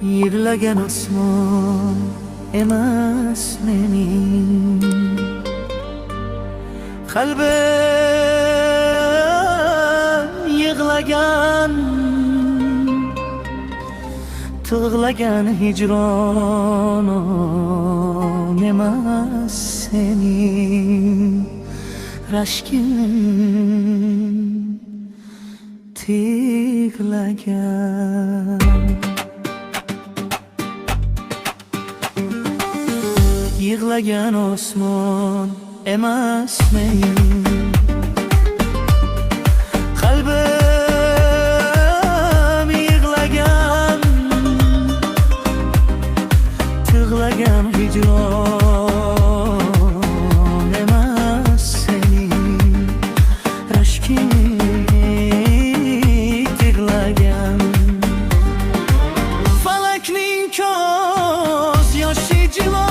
yig'lagan osmon emas mening qalbim yig'lagan tug'lagan hijronim emas sening rashkim tig'lagan yig'lagan osmon emas mening qalbim yig'lagan tug'lagan hijron emas sening rashking tig'lagan falakning ko'z yoshi jilo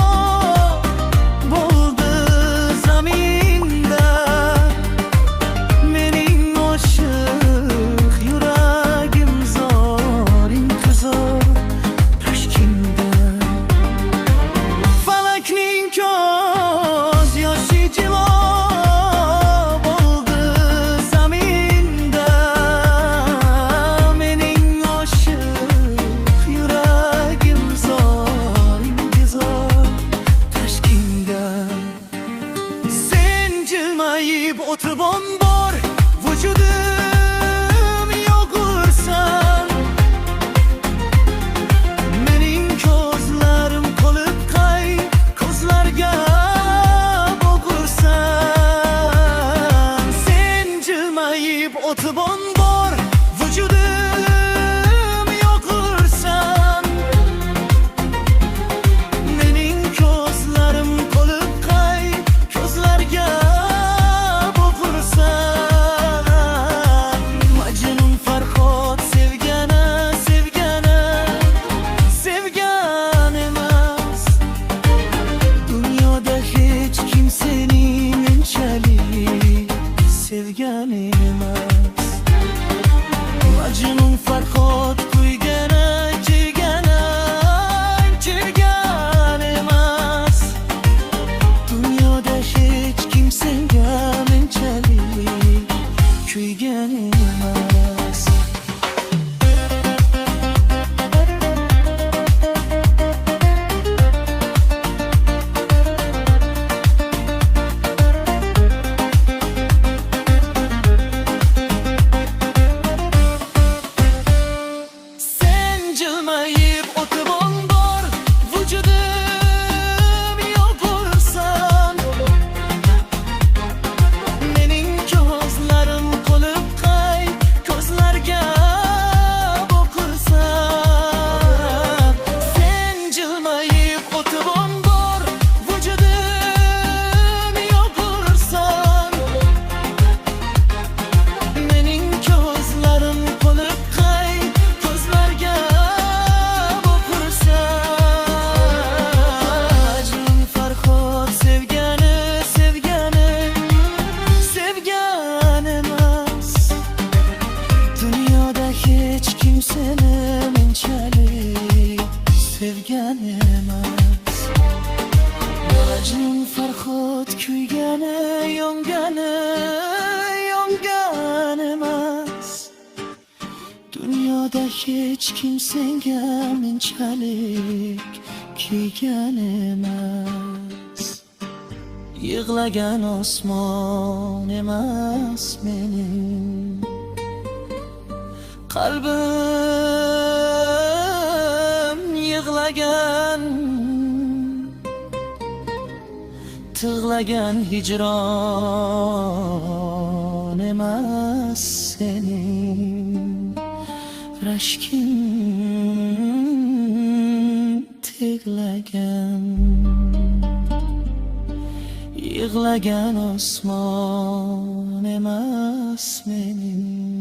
o'ti bombor vujudim yo'g'irsan mening ko'zlarim qolib qay ko'zlarga bo'g'irsan sen jilmayib o'ti bombor vujudim yo'g'irsan mening ko'zlarim qolib qay ko'zlarga sevgan emas Majnun Farhod kuygana chirgan emas dunyoda hech kim senga menchalik kuygan emas jilmayib o'ti bombor vujudim yo'g'irsan mening ko'zlarim qolib qay ko'zlarga boqirsan sen jilmayib o'ti bombor vujudim yo'g'irsan mening ko'zlarim qolib qay ko'zlarga seni menchalik sevgan emas Majnun Farhod kuygani yongan emas dunyoda hech kim senga menchalik kuygan emas yig'lagan osmon emas mening qalbim yig'lagan tug'lagan hijron emas sening rashking tig'lagan yig'lagan osmon emas mening